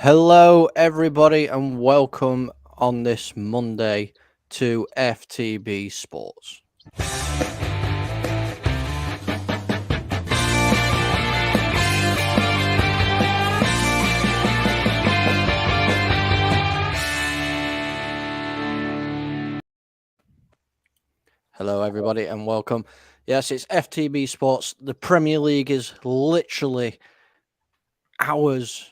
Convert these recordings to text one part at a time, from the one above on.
Hello, everybody, and welcome on this Monday to FTB Sports. Hello, everybody, and welcome. Yes, it's FTB Sports. The Premier League is literally hours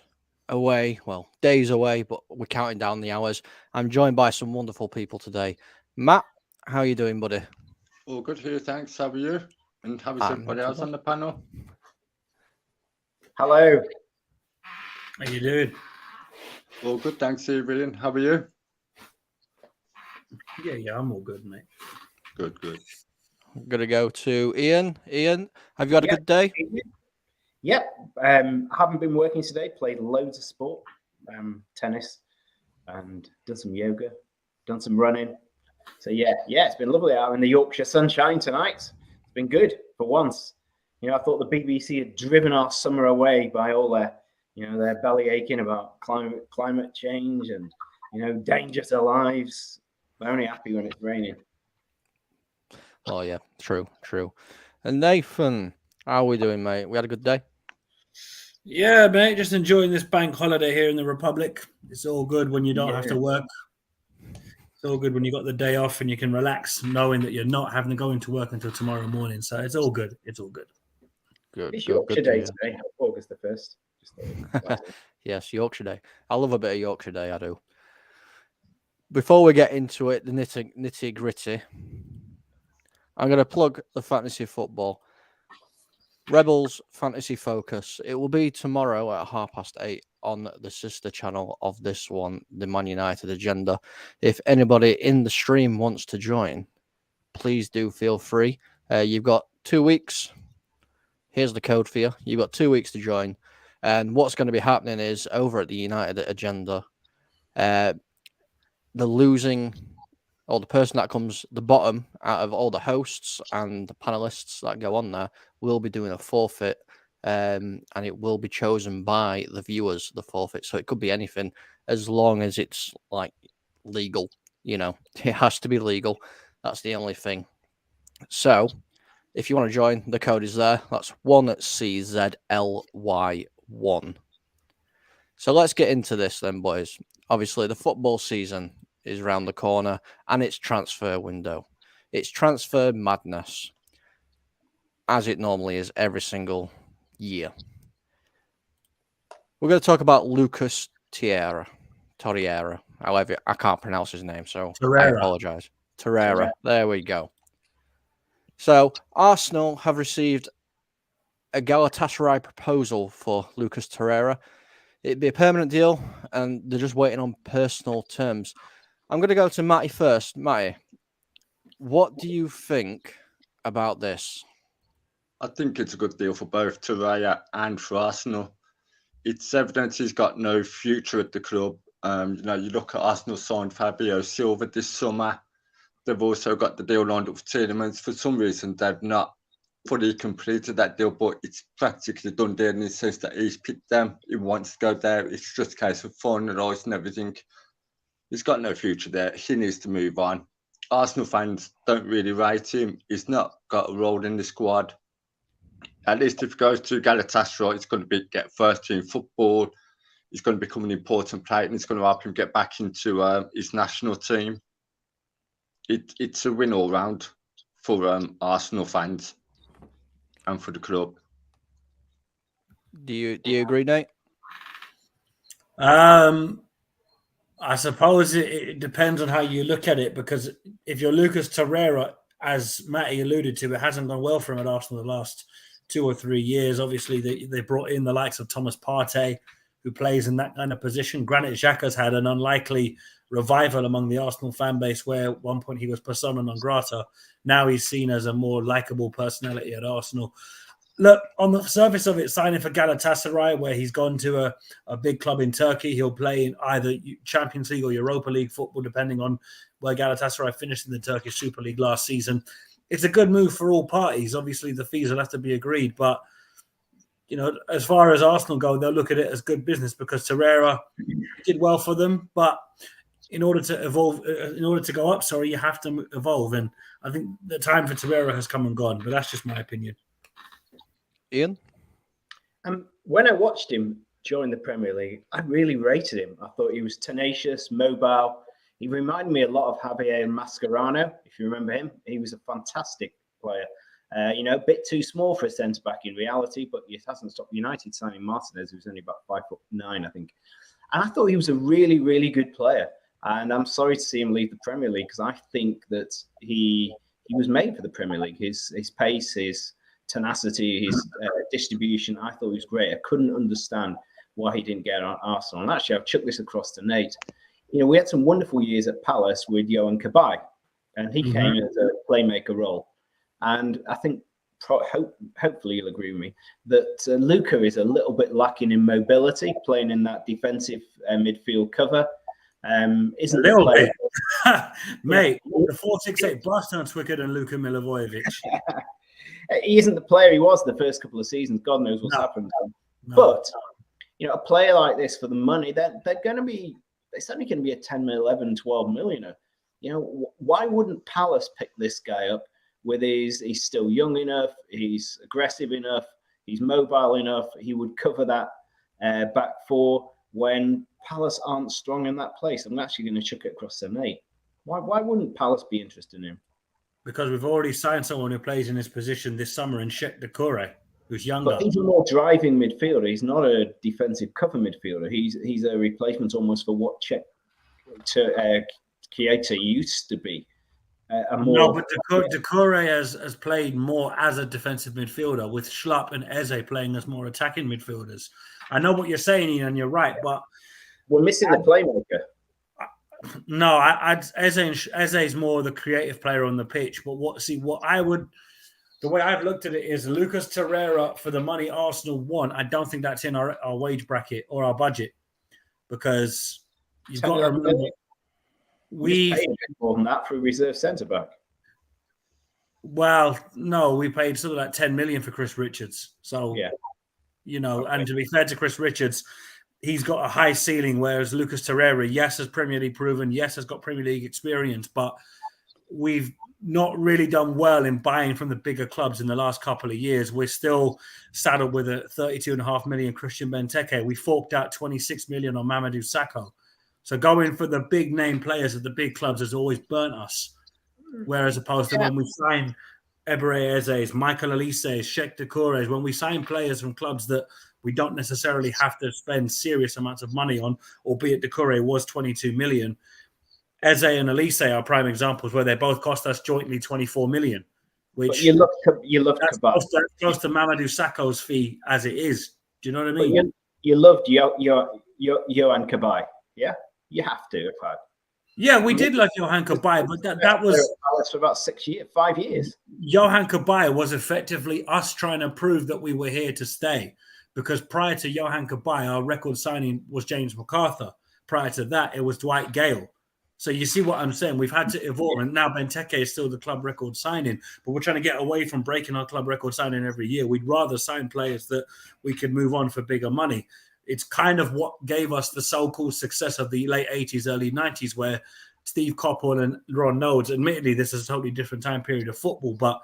away, well, days away, but we're counting down the hours. I'm joined by some wonderful people today. Matt, how are you doing, buddy? All good here, thanks. How are you? And how is I'm everybody not too else bad. on the panel? Hello. How you doing? All good, thanks, Ian. How are you? Yeah, I'm all good, mate. Good. I'm going to go to Ian. Ian, have you had a good day? Yep. Haven't been working today. Played loads of sport, tennis, and done some yoga, done some running. So yeah, it's been lovely out in the Yorkshire sunshine tonight. It's been good for once. I thought the BBC had driven our summer away by all their belly aching about climate change and danger to lives. They're only happy when it's raining. Oh, yeah, true. And Nathan, how are we doing, mate? We had a good day? Yeah, mate, just enjoying this bank holiday here in the Republic. It's all good when you don't have to work. It's all good when you got the day off and you can relax knowing that you're not having to go into work until tomorrow morning. So it's all good. Good. It's Yorkshire Day today, August the 1st. Yes, Yorkshire Day. I love a bit of Yorkshire Day, I do. Before we get into it, the nitty gritty, I'm going to plug the fantasy football. Rebels Fantasy Focus. It will be tomorrow at 8:30 on the sister channel of this one, the Man United Agenda. If anybody in the stream wants to join, please do feel free. You've got 2 weeks. Here's the code for you. You've got 2 weeks to join. And what's going to be happening is over at the United Agenda, the losing, or the person that comes the bottom out of all the hosts and the panelists that go on there will be doing a forfeit, and it will be chosen by the viewers, the forfeit. So it could be anything as long as it's like legal. It has to be legal. That's the only thing. So if you want to join, the code is there. That's 1CZLY1. So let's get into this then, boys. Obviously, the football season is around the corner and it's transfer window. It's transfer madness, as it normally is every single year. We're going to talk about Lucas Torreira. However, I can't pronounce his name, so I apologize. Torreira. There we go. So Arsenal have received a Galatasaray proposal for Lucas Torreira. It'd be a permanent deal, and they're just waiting on personal terms. I'm going to go to Matty first. Matty, what do you think about this? I think it's a good deal for both Torreira and for Arsenal. It's evident he's got no future at the club. You look at Arsenal signed Fabio Silva this summer. They've also got the deal lined up for Tielemans. For some reason, they've not fully completed that deal, but it's practically done deal in the sense that he's picked them. He wants to go there. It's just a case of finalising and everything. He's got no future there. He needs to move on. Arsenal fans don't really rate him. He's not got a role in the squad. At least if he goes to Galatasaray, it's going to get first team football. He's going to become an important player, and it's going to help him get back into his national team. It's a win all round for Arsenal fans and for the club. Do you agree, Nate? I suppose it depends on how you look at it, because if you're Lucas Torreira, as Matty alluded to, it hasn't gone well for him at Arsenal the last 2 or 3 years. Obviously, they brought in the likes of Thomas Partey, who plays in that kind of position. Granit Xhaka's had an unlikely revival among the Arsenal fan base, where at one point he was persona non grata. Now he's seen as a more likable personality at Arsenal. Look, on the surface of it, signing for Galatasaray, where he's gone to a big club in Turkey, he'll play in either Champions League or Europa League football, depending on where Galatasaray finished in the Turkish Super League last season. It's a good move for all parties. Obviously, the fees will have to be agreed, but you know, as far as Arsenal go, they'll look at it as good business because Torreira did well for them. But in order to evolve, in order to go up, you have to evolve. And I think the time for Torreira has come and gone. But that's just my opinion. Ian? When I watched him during the Premier League, I really rated him. I thought he was tenacious, mobile. He reminded me a lot of Javier Mascherano, if you remember him. He was a fantastic player. You know, a bit too small for a centre-back in reality, but it hasn't stopped United signing Martinez, who's only about 5'9", I think. And I thought he was a really, really good player. And I'm sorry to see him leave the Premier League because I think that he was made for the Premier League. His pace, his tenacity, his distribution, I thought he was great. I couldn't understand why he didn't get on Arsenal. And actually, I've chucked this across to Nate. You know, we had some wonderful years at Palace with Johan Cabaye, and he came as a playmaker role. And I think, hopefully you'll agree with me, that Luka is a little bit lacking in mobility, playing in that defensive midfield cover. Isn't a little bit. Mate, the 468 Boston's quicker than Luka Milivojevic. He isn't the player he was the first couple of seasons. God knows what's happened. No. But, you know, a player like this for the money, they're certainly going to be a 10 mil, 11, 12 millionaire. You know, why wouldn't Palace pick this guy up with he's still young enough, he's aggressive enough, he's mobile enough, he would cover that back four when Palace aren't strong in that place. I'm actually going to chuck it across to Nate. Why wouldn't Palace be interested in him? Because we've already signed someone who plays in his position this summer in Czech Doucouré, who's younger. But he's a more driving midfielder. He's not a defensive cover midfielder. He's a replacement almost for what Chiesa used to be. No, but Doucouré has played more as a defensive midfielder with Schlupp and Eze playing as more attacking midfielders. I know what you're saying, Ian, and you're right, but we're missing the playmaker. No, Eze is more the creative player on the pitch. But the way I've looked at it is Lucas Torreira for the money Arsenal want. I don't think that's in our wage bracket or our budget because you've got to remember we paid more than that for a reserve centre back. Well, no, we paid something like 10 million for Chris Richards. So yeah, you know, and to be fair to Chris Richards, he's got a high ceiling, whereas Lucas Torreira, yes, has Premier League proven, yes, has got Premier League experience, but we've not really done well in buying from the bigger clubs in the last couple of years. We're still saddled with a 32.5 million Christian Benteke. We forked out 26 million on Mamadou Sakho. So going for the big name players at the big clubs has always burnt us. Whereas opposed to when we sign Eberechi Eze's, Michael Olise's, Czech Doucouré, when we sign players from clubs that we don't necessarily have to spend serious amounts of money on, albeit Doucouré was 22 million. Eze and Olise are prime examples where they both cost us jointly 24 million. Which but you look that's close to Mamadou Sakho's fee as it is. Do you know what I mean? You loved Johan Cabaye, yeah? You have to have had. Yeah, we did like Johan Cabaye, but that was for about 5 years. Johan Cabaye was effectively us trying to prove that we were here to stay. Because prior to Johan Cabaye, our record signing was James MacArthur. Prior to that, it was Dwight Gale. So you see what I'm saying? We've had to evolve, and now Benteke is still the club record signing. But we're trying to get away from breaking our club record signing every year. We'd rather sign players that we could move on for bigger money. It's kind of what gave us the so-called success of the late 80s, early 90s, where Steve Coppell and Ron Nodes, admittedly, this is a totally different time period of football, but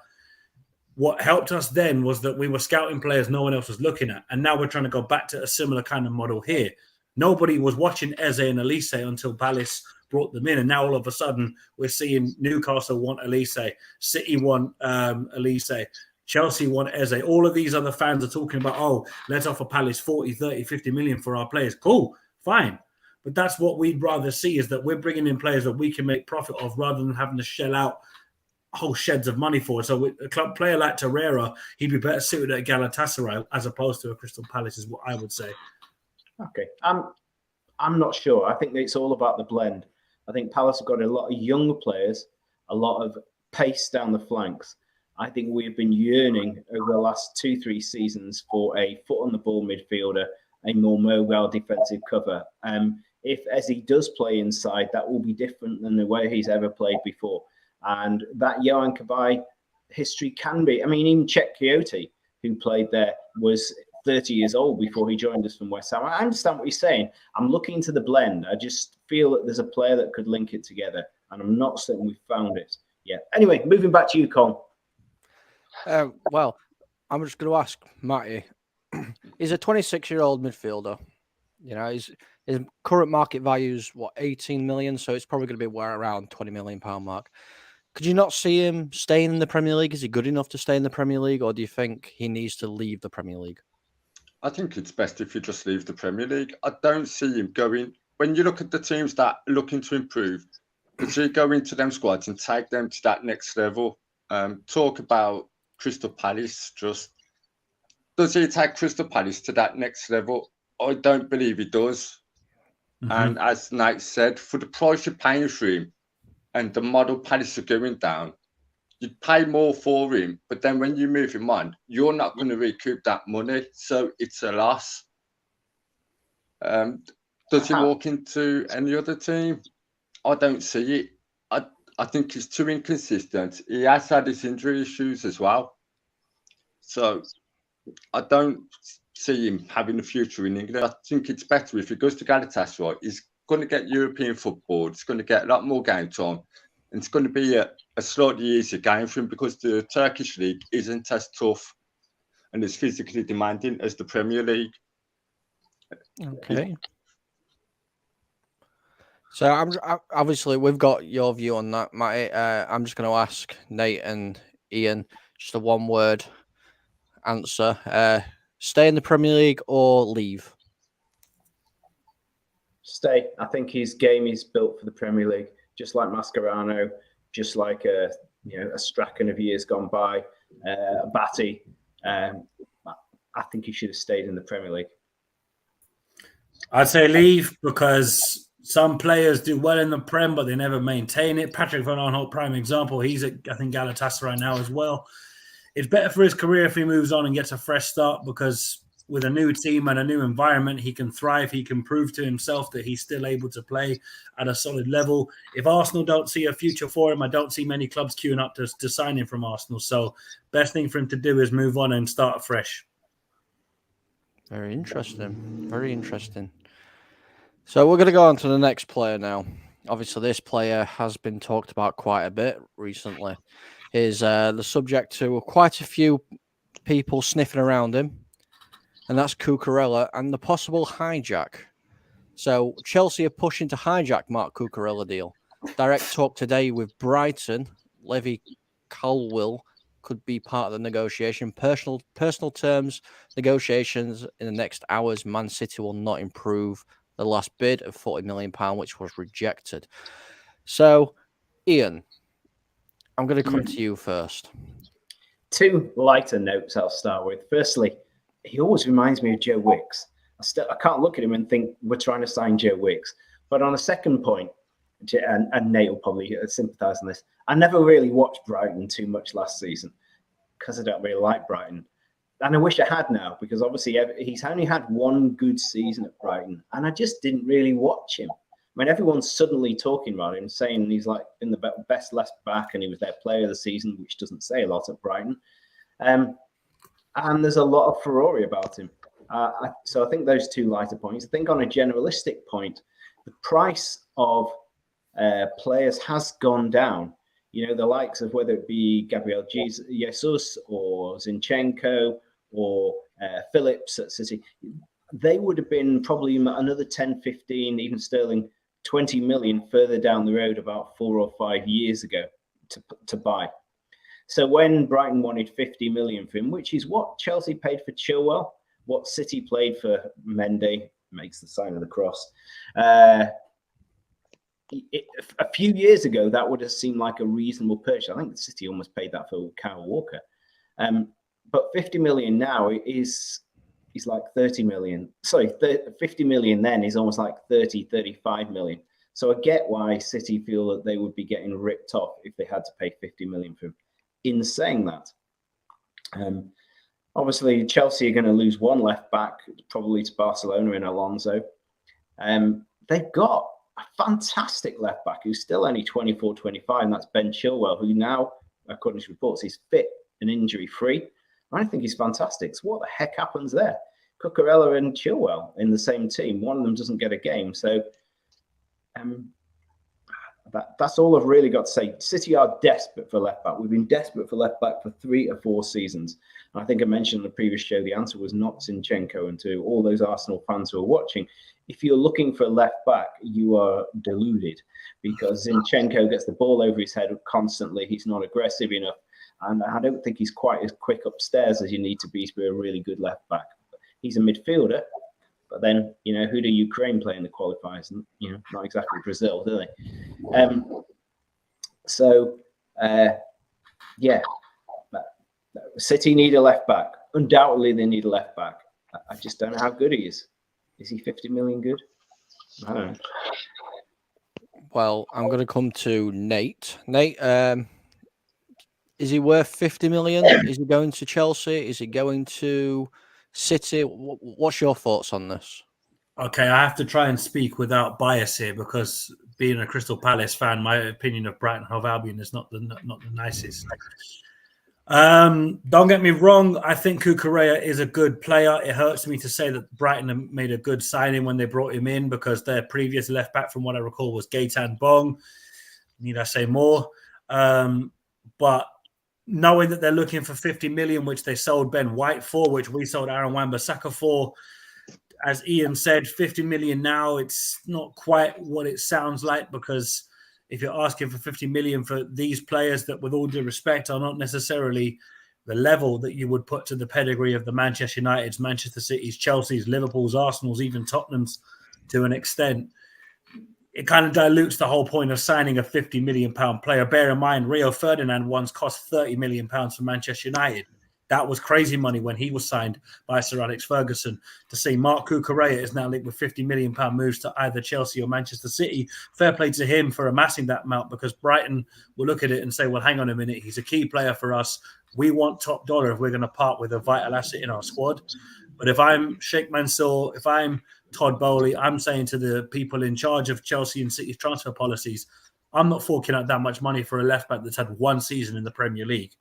what helped us then was that we were scouting players no one else was looking at. And now we're trying to go back to a similar kind of model here. Nobody was watching Eze and Olise until Palace brought them in. And now all of a sudden we're seeing Newcastle want Olise, City want Olise, Chelsea want Eze. All of these other fans are talking about, oh, let's offer Palace 40, 30, 50 million for our players. Cool, fine. But that's what we'd rather see, is that we're bringing in players that we can make profit of rather than having to shell out whole sheds of money for it. So with a club player like Torreira, he'd be better suited at Galatasaray as opposed to a Crystal Palace, is what I would say. Okay. I'm not sure. I think it's all about the blend. I think Palace have got a lot of young players, a lot of pace down the flanks. I think we've been yearning over the last 2-3 seasons for a foot on the ball midfielder, a more mobile defensive cover. If Eze does play inside, that will be different than the way he's ever played before. And that Johan Cabaye history can be. I mean, even Czech Kyoto, who played there, was 30 years old before he joined us from West Ham. I understand what you're saying. I'm looking into the blend. I just feel that there's a player that could link it together, and I'm not certain we've found it yet. Anyway, moving back to you, Colm. Well, I'm just going to ask Matty. He's a 26-year-old midfielder. You know, his current market value is 18 million, so it's probably going to be around 20 million pound mark. Could you not see him staying in the Premier League? Is he good enough to stay in the Premier League, or do you think he needs to leave the Premier League? I think it's best if you just leave the Premier League. I don't see him going. When you look at the teams that are looking to improve, does he go into them squads and take them to that next level? Talk about Crystal Palace. Just does he take Crystal Palace to that next level? I don't believe he does. Mm-hmm. And as Nate said, for the price you're paying for him and the model Palace are going down, you'd pay more for him. But then when you move him on, you're not going to recoup that money. So it's a loss. Does he walk into any other team? I don't see it. I think he's too inconsistent. He has had his injury issues as well. So I don't see him having a future in England. I think it's better if he goes to Galatasaray. He's going to get European football. It's going to get a lot more game time. And it's going to be a slightly easier game for him because the Turkish league isn't as tough and as physically demanding as the Premier League. Okay. So obviously we've got your view on that, Matty. I'm just going to ask Nate and Ian just a one-word answer. Stay in the Premier League or leave? Stay. I think his game is built for the Premier League, just like Mascherano, just like a Strachan of years gone by, a Batty. I think he should have stayed in the Premier League. I'd say leave because some players do well in the Prem, but they never maintain it. Patrick Van Aanholt, prime example. He's at, I think, Galatasaray now as well. It's better for his career if he moves on and gets a fresh start because with a new team and a new environment, he can thrive. He can prove to himself that he's still able to play at a solid level. If Arsenal don't see a future for him, I don't see many clubs queuing up to sign him from Arsenal. So best thing for him to do is move on and start fresh. Very interesting. Very interesting. So we're going to go on to the next player now. Obviously, this player has been talked about quite a bit recently. He's the subject to quite a few people sniffing around him, and that's Cucurella and the possible hijack. So Chelsea are pushing to hijack Mark Cucurella deal. Direct talk today with Brighton. Levy Colwill could be part of the negotiation. Personal terms negotiations in the next hours. Man City will not improve the last bid of £40 million, which was rejected. So, Ian, I'm going to come to you first. Two lighter notes I'll start with. Firstly, he always reminds me of Joe Wicks. I can't look at him and think we're trying to sign Joe Wicks. But on a second point, and Nate will probably sympathise on this, I never really watched Brighton too much last season because I don't really like Brighton. And I wish I had now because obviously he's only had one good season at Brighton and I just didn't really watch him. I mean, everyone's suddenly talking about him, saying he's like been the best left back and he was their player of the season, which doesn't say a lot at Brighton. And there's a lot of furore about him. So I think those two lighter points. I think on a generalistic point, the price of players has gone down. You know, the likes of whether it be Gabriel Jesus or Zinchenko or Phillips at City, they would have been probably another 10, 15, even Sterling, 20 million further down the road about 4 or 5 years ago to buy. So when Brighton wanted 50 million for him, which is what Chelsea paid for Chilwell, what City paid for Mendy, makes the sign of the cross. A few years ago, that would have seemed like a reasonable purchase. I think the City almost paid that for Kyle Walker. But 50 million now is like 30 million. Sorry, 50 million then is almost like 30, 35 million. So I get why City feel that they would be getting ripped off if they had to pay 50 million for him. In saying that, obviously Chelsea are going to lose one left back, probably to Barcelona in Alonso. They've got a fantastic left back who's still only 24, 25, and that's Ben Chilwell, who now, according to reports, is fit and injury free. I think he's fantastic. So what the heck happens there? Cucurella and Chilwell in the same team. One of them doesn't get a game. So that's all I've really got to say. City are desperate for left back. We've been desperate for left back for 3 or 4 seasons. And I think I mentioned in the previous show, the answer was not Zinchenko. And to all those Arsenal fans who are watching, if you're looking for a left back, you are deluded, because Zinchenko gets the ball over his head constantly. He's not aggressive enough. And I don't think he's quite as quick upstairs as you need to be a really good left back. He's a midfielder. But then, who do Ukraine play in the qualifiers? Not exactly Brazil, do they? City need a left back. Undoubtedly, they need a left back. I just don't know how good he is. Is he 50 million good? I don't know. Well, I'm going to come to Nate. Nate, is he worth 50 million? Is he going to Chelsea? Is he going to City? What's your thoughts on this? Okay, I have to try and speak without bias here, because being a Crystal Palace fan, my opinion of Brighton Hove Albion is not the nicest. Don't get me wrong. I think Cucurella is a good player. It hurts me to say that Brighton made a good signing when they brought him in, because their previous left back, from what I recall, was Gaetan Bong. Need I say more? But knowing that they're looking for 50 million, which they sold Ben White for, which we sold Aaron Wan-Bissaka for, as Ian said, 50 million now, it's not quite what it sounds like, because if you're asking for 50 million for these players that, with all due respect, are not necessarily the level that you would put to the pedigree of the Manchester Uniteds, Manchester Cities, Chelsea's, Liverpool's, Arsenal's, even Tottenham's to an extent, it kind of dilutes the whole point of signing a 50 million pound player. Bear in mind, Rio Ferdinand once cost 30 million pounds for Manchester United. That was crazy money when he was signed by Sir Alex Ferguson. To see Marc Cucurella is now linked with 50 million pound moves to either Chelsea or Manchester City, fair play to him for amassing that amount, because Brighton will look at it and say, well, hang on a minute, he's a key player for us. We want top dollar if we're going to part with a vital asset in our squad. But if I'm Sheikh Mansour, if I'm Todd Bowley, I'm saying to the people in charge of Chelsea and City's transfer policies, I'm not forking out that much money for a left back that's had 1 season in the Premier League.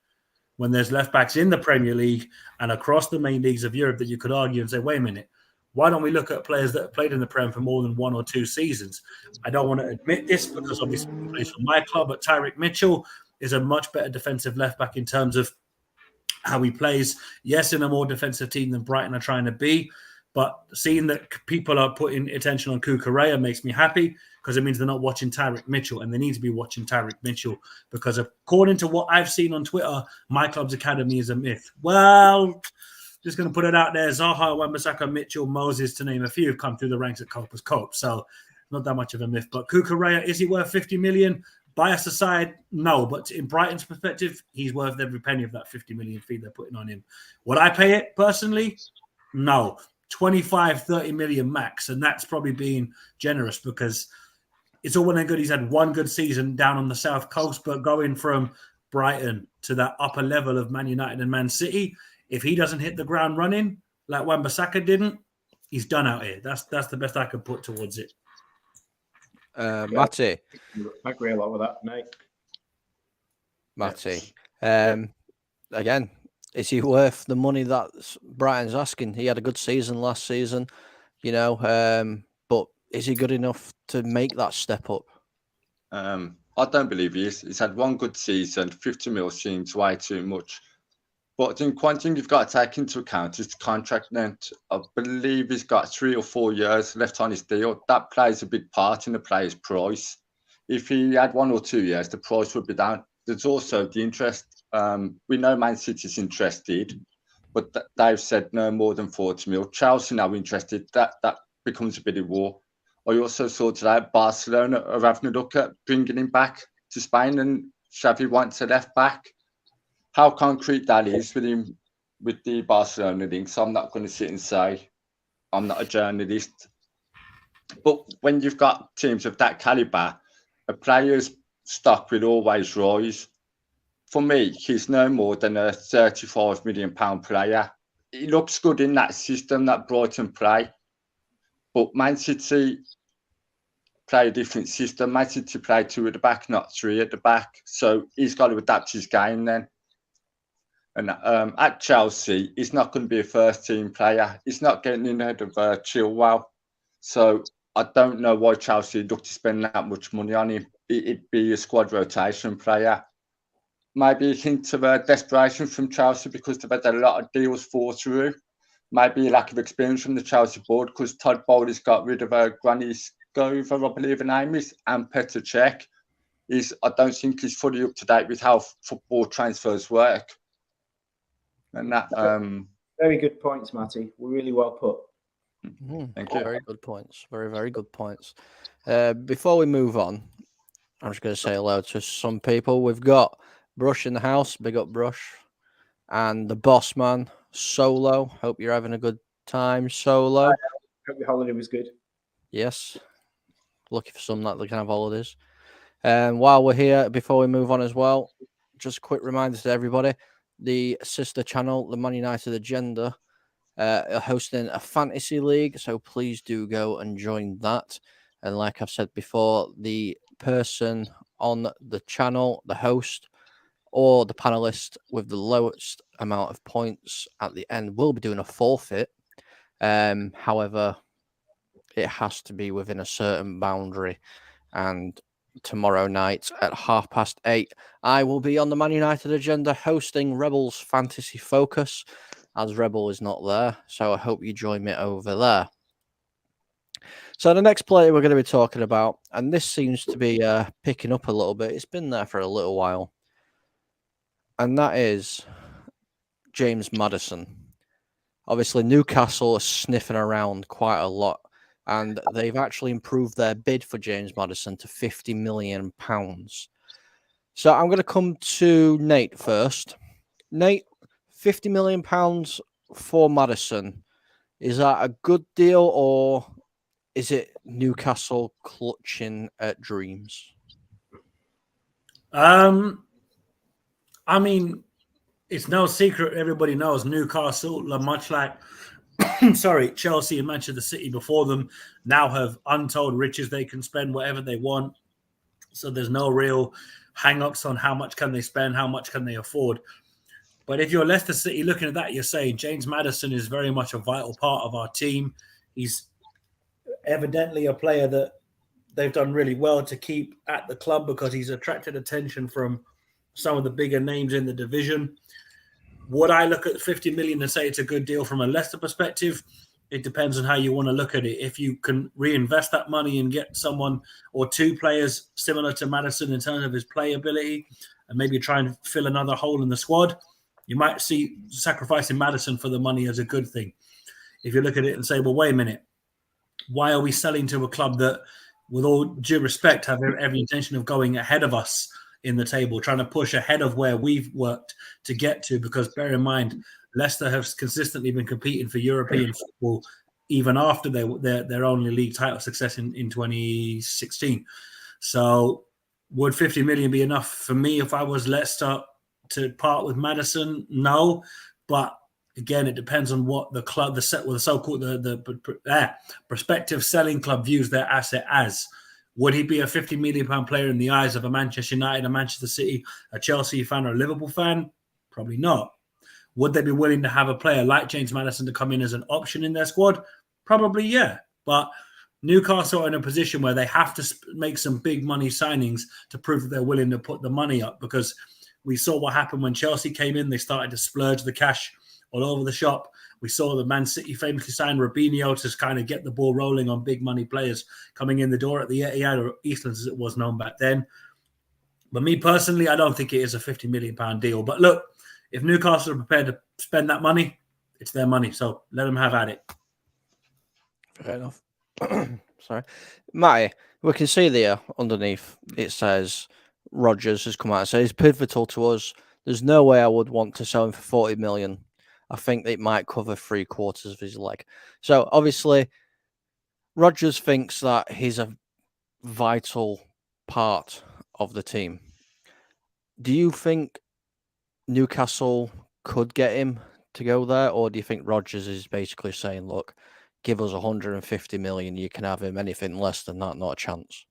When there's left backs in the Premier League and across the main leagues of Europe that you could argue and say, wait a minute, why don't we look at players that have played in the Prem for more than 1 or 2 seasons? I don't want to admit this, because obviously he plays for my club, but Tyrick Mitchell is a much better defensive left back in terms of how he plays. Yes, in a more defensive team than Brighton are trying to be, but seeing that people are putting attention on Cucurella makes me happy, because it means they're not watching Tyrick Mitchell, and they need to be watching Tyrick Mitchell, because according to what I've seen on Twitter, my club's academy is a myth. Well, just going to put it out there, Zaha, Wan-Bissaka, Mitchell, Moses, to name a few, have come through the ranks at Cope as Cope, so not that much of a myth. But Cucurella, is he worth 50 million? Bias aside, no, but in Brighton's perspective, he's worth every penny of that 50 million fee they're putting on him. Would I pay it personally? No. 25, 30 million max, and that's probably being generous, because it's all well and good he's had 1 good season down on the South Coast, but going from Brighton to that upper level of Man United and Man City, if he doesn't hit the ground running like Wan-Bissaka didn't, he's done out here. That's the best I could put towards it. Matty. I agree a lot with that, mate. Matty. Again, is he worth the money that Brighton's asking? He had a good season last season, but is he good enough to make that step up? I don't believe he is. He's had 1 good season. 50 mil seems way too much. But I think one thing you've got to take into account is the contract length. I believe he's got 3 or 4 years left on his deal. That plays a big part in the player's price. If he had 1 or 2 years, the price would be down. There's also the interest. We know Man City's interested, but they've said no more than 40 mil. Chelsea now interested. That becomes a bit of war. I also saw today Barcelona are having a look at bringing him back to Spain, and Xavi wants a left back. How concrete that is with him, with the Barcelona link, so I'm not going to sit and say I'm not a journalist. But when you've got teams of that calibre, a player's stock will always rise. For me, he's no more than a £35 million player. He looks good in that system that Brighton play. But Man City play a different system. Man City play 2 at the back, not 3 at the back. So he's got to adapt his game then. And at Chelsea, he's not going to be a first-team player. He's not getting in ahead of Chilwell. So I don't know why Chelsea look to spend that much money on him. It'd be a squad rotation player. Maybe a hint of desperation from Chelsea because they've had a lot of deals fall through. Maybe a lack of experience from the Chelsea board because Todd Bowley's got rid of Granit Xhaka, I believe her name is, and Petr Cech. I don't think he's fully up to date with how football transfers work. And that very good points, Matty. Really well put. Thank you. Very good points. Very, very good points. Before we move on, I'm just going to say hello to some people. We've got Brush in the house. Big up, Brush. And the boss man, Solo. Hope you're having a good time, Solo. Hope your holiday was good. Yes. Lucky for some that they can have holidays. And while we're here, before we move on as well, just a quick reminder to everybody, the sister channel, the Man United Agenda, are hosting a fantasy league, so please do go and join that. And like I've said before, the person on the channel, the host, or the panelist with the lowest amount of points at the end will be doing a forfeit. However, it has to be within a certain boundary. And tomorrow night at 8:30, I will be on the Man United Agenda hosting Rebels Fantasy Focus, as Rebel is not there. So I hope you join me over there. So the next player we're going to be talking about, and this seems to be picking up a little bit. It's been there for a little while. And that is James Maddison. Obviously, Newcastle are sniffing around quite a lot. And they've actually improved their bid for James Maddison to £50 million. So I'm going to come to Nate first. Nate, £50 million for Maddison. Is that a good deal, or is it Newcastle clutching at dreams? I mean, it's no secret. Everybody knows Newcastle, much like Chelsea and Manchester City before them, now have untold riches. They can spend whatever they want. So there's no real hang-ups on how much can they spend, how much can they afford. But if you're Leicester City looking at that, you're saying James Maddison is very much a vital part of our team. He's evidently a player that they've done really well to keep at the club because he's attracted attention from some of the bigger names in the division. Would I look at 50 million and say it's a good deal from a Leicester perspective? It depends on how you want to look at it. If you can reinvest that money and get someone or two players similar to Maddison in terms of his playability and maybe try and fill another hole in the squad, you might see sacrificing Maddison for the money as a good thing. If you look at it and say, well, wait a minute, why are we selling to a club that, with all due respect, have every intention of going ahead of us in the table, trying to push ahead of where we've worked to get to? Because bear in mind, Leicester have consistently been competing for European football even after their only league title success in 2016. So would 50 million be enough for me if I was Leicester to part with Maddison? No, but again, it depends on what the club, the so-called prospective selling club views their asset as. Would he be a £50 million player in the eyes of a Manchester United, a Manchester City, a Chelsea fan, or a Liverpool fan? Probably not. Would they be willing to have a player like James Maddison to come in as an option in their squad? Probably, yeah. But Newcastle are in a position where they have to make some big money signings to prove that they're willing to put the money up, because we saw what happened when Chelsea came in. They started to splurge the cash all over the shop. We saw the Man City famously sign Robinho to kind of get the ball rolling on big money players coming in the door at the Etihad, or Eastlands as it was known back then. But me personally, I don't think it is a £50 million deal. But look, if Newcastle are prepared to spend that money, it's their money. So let them have at it. Fair enough. Sorry. Matty, we can see there underneath it says Rodgers has come out and said he's pivotal to us. There's no way I would want to sell him for 40 million. I think it might cover 3/4 of his leg. So obviously, Rodgers thinks that he's a vital part of the team. Do you think Newcastle could get him to go there, or do you think Rodgers is basically saying, look, give us 150 million, you can have him, anything less than that, not a chance?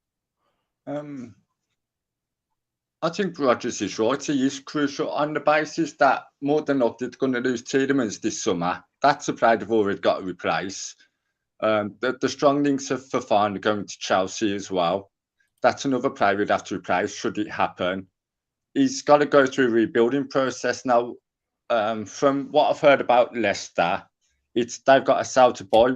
I think Rodgers is right. He is crucial on the basis that more than likely they're going to lose Tielemans this summer. That's a player they've already got to replace. The strong links of Fofana going to Chelsea as well. That's another player we'd have to replace should it happen. He's got to go through a rebuilding process now. From what I've heard about Leicester, they've got a sell to buy.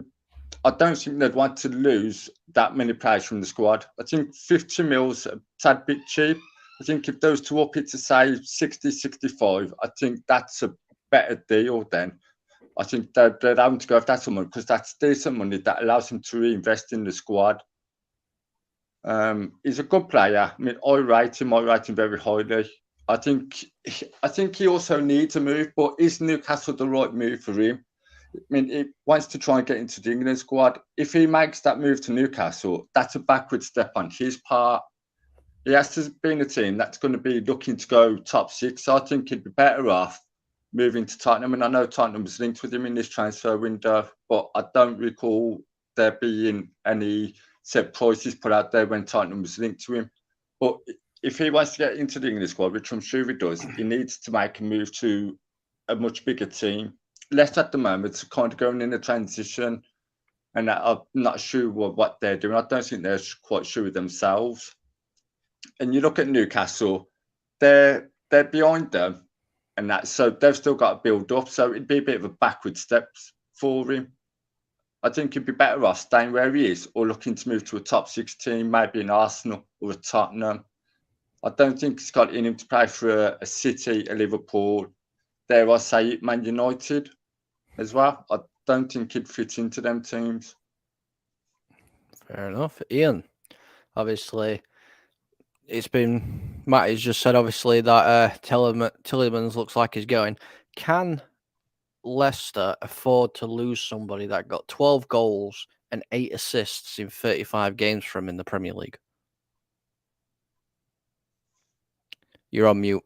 I don't think they'd want to lose that many players from the squad. I think 50 mil's a tad bit cheap. I think if those two up it to say 60, 65, I think that's a better deal then. I think they're having to go after that someone because that's decent money that allows him to reinvest in the squad. He's a good player. I mean, I rate him very highly. I think he also needs a move, but is Newcastle the right move for him? I mean, he wants to try and get into the England squad. If he makes that move to Newcastle, that's a backward step on his part. He has to be in a team that's going to be looking to go top 6. So I think he'd be better off moving to Tottenham. And I know Tottenham was linked with him in this transfer window, but I don't recall there being any set prices put out there when Tottenham was linked to him. But if he wants to get into the English squad, which I'm sure he does, he needs to make a move to a much bigger team. Leicester at the moment is kind of going in a transition, and I'm not sure what they're doing. I don't think they're quite sure with themselves. And you look at Newcastle, they're behind them, and so they've still got to build up. So it'd be a bit of a backward step for him. I think he'd be better off staying where he is or looking to move to a top 6 team, maybe an Arsenal or a Tottenham. I don't think he's got in him to play for a City, a Liverpool, dare I say it, Man United as well. I don't think he'd fit into them teams. Fair enough. Ian, obviously, Matty's just said, obviously, that Tielemans looks like he's going. Can Leicester afford to lose somebody that got 12 goals and 8 assists in 35 games for him in the Premier League? You're on mute.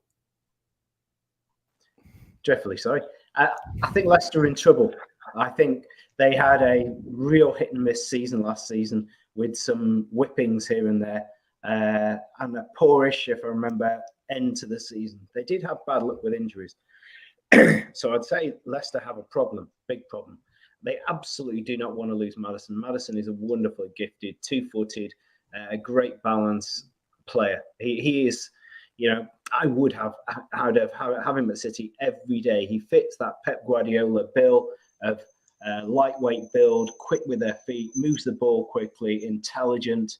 Dreadfully sorry. I think Leicester are in trouble. I think they had a real hit and miss season last season with some whippings here and there, and a poorish, if I remember, end to the season. They did have bad luck with injuries. So I'd say Leicester have a problem, big problem. They absolutely do not want to lose Maddison. Maddison is a wonderfully gifted, 2-footed, a great balance player. He is, I would have him at City every day. He fits that Pep Guardiola bill of lightweight build, quick with their feet, moves the ball quickly, intelligent,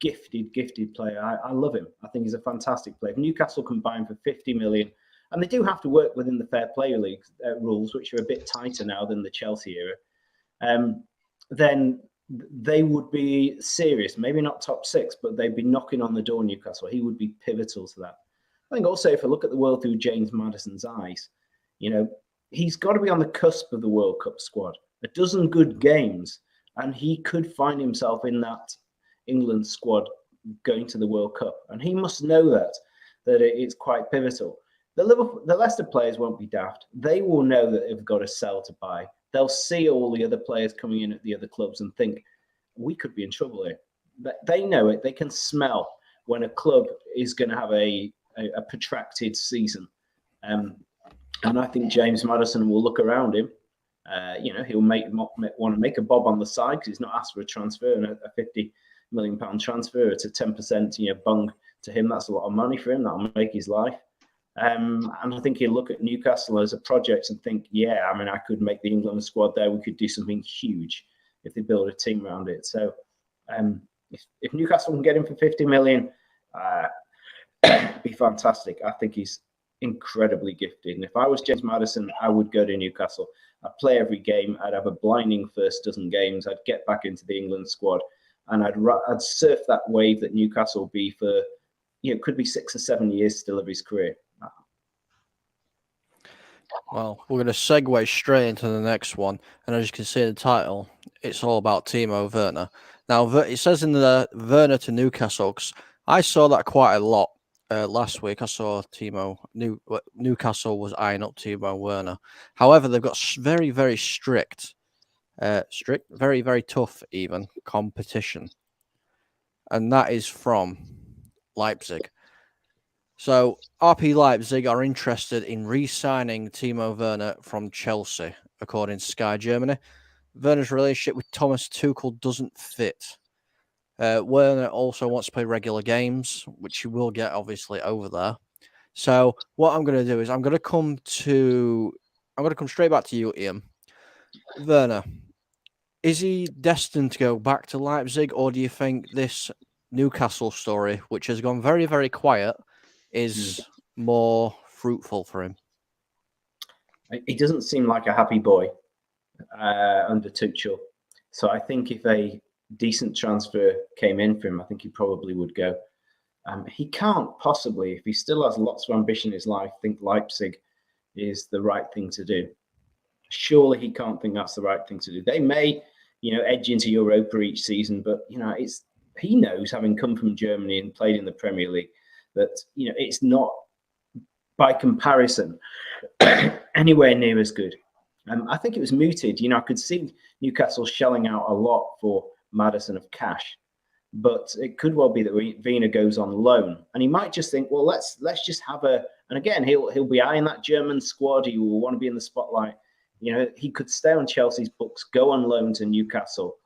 gifted player. I love him. I think he's a fantastic player. If Newcastle combine for 50 million, and they do have to work within the fair play league rules, which are a bit tighter now than the Chelsea era, then they would be serious. Maybe not top 6, but they'd be knocking on the door, Newcastle. He would be pivotal to that. I think also, if I look at the world through James Maddison's eyes, he's got to be on the cusp of the World Cup squad. A dozen good games, and he could find himself in that England squad going to the World Cup. And he must know that it's quite pivotal. The Leicester players won't be daft. They will know that they've got a sell to buy. They'll see all the other players coming in at the other clubs and think, we could be in trouble here. They know it. They can smell when a club is going to have a protracted season. And I think James Maddison will look around him. He'll want to make a bob on the side because he's not asked for a transfer, and a £50 million transfer. It's a 10% bung to him. That's a lot of money for him. That'll make his life. And I think he'll look at Newcastle as a project and think, I could make the England squad there. We could do something huge if they build a team around it. So if Newcastle can get him for 50 million, it'd be fantastic. I think he's incredibly gifted. And if I was James Maddison, I would go to Newcastle. I'd play every game. I'd have a blinding first dozen games. I'd get back into the England squad, and I'd surf that wave that Newcastle will be for, could be 6 or 7 years still of his career. Well, we're going to segue straight into the next one. And as you can see in the title, it's all about Timo Werner. Now, it says in the Werner to Newcastle, 'cause I saw that quite a lot last week. I saw Newcastle was eyeing up Timo Werner. However, they've got very, very strict, very, very tough even competition. And that is from Leipzig. So RP Leipzig are interested in re-signing Timo Werner from Chelsea, according to Sky Germany. Werner's relationship with Thomas Tuchel doesn't fit. Werner also wants to play regular games, which he will get obviously over there. So what I'm going to do is I'm going to come straight back to you, Ian. Werner, is he destined to go back to Leipzig, or do you think this Newcastle story, which has gone very, very quiet, is more fruitful for him? He doesn't seem like a happy boy under Tuchel. So I think if a decent transfer came in for him, I think he probably would go. He can't possibly, if he still has lots of ambition in his life, think Leipzig is the right thing to do. Surely he can't think that's the right thing to do. They may, edge into Europa each season, but he knows, having come from Germany and played in the Premier League, that it's not by comparison anywhere near as good. I think it was mooted. I could see Newcastle shelling out a lot for Maddison of cash, but it could well be that Werner goes on loan, and he might just think, well, let's just have a. And again, he'll be eyeing that German squad. He will want to be in the spotlight. He could stay on Chelsea's books, go on loan to Newcastle,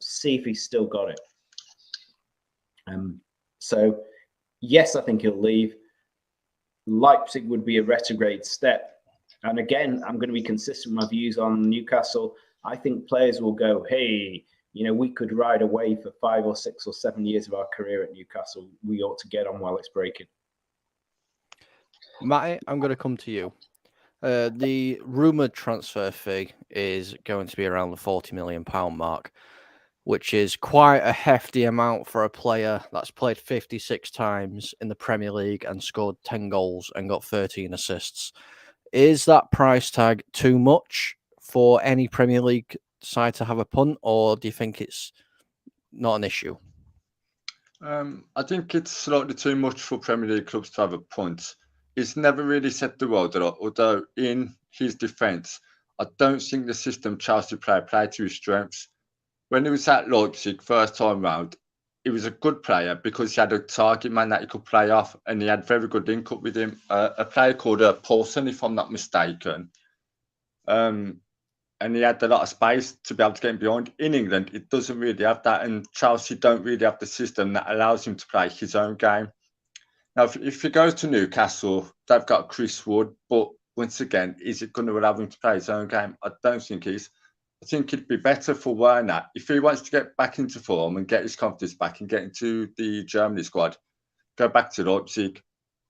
see if he's still got it. So, yes, I think he'll leave. Leipzig would be a retrograde step. And again, I'm going to be consistent with my views on Newcastle. I think players will go, hey, we could ride away for 5 or 6 or 7 years of our career at Newcastle. We ought to get on while it's breaking. Matty, I'm going to come to you. The rumoured transfer fee is going to be around the £40 million mark, which is quite a hefty amount for a player that's played 56 times in the Premier League and scored 10 goals and got 13 assists. Is that price tag too much for any Premier League side to have a punt, or do you think it's not an issue? I think it's slightly too much for Premier League clubs to have a punt. He's never really set the world up, although in his defence, I don't think the system Chelsea played to his strengths. When he was at Leipzig first time round, he was a good player because he had a target man that he could play off, and he had very good link up with him. A player called Paulson, if I'm not mistaken. And he had a lot of space to be able to get him behind. In England, it doesn't really have that, and Chelsea don't really have the system that allows him to play his own game. Now, if he goes to Newcastle, they've got Chris Wood, but once again, is it going to allow him to play his own game? I don't think it is. I think it'd be better for Werner, if he wants to get back into form and get his confidence back and get into the Germany squad, go back to Leipzig.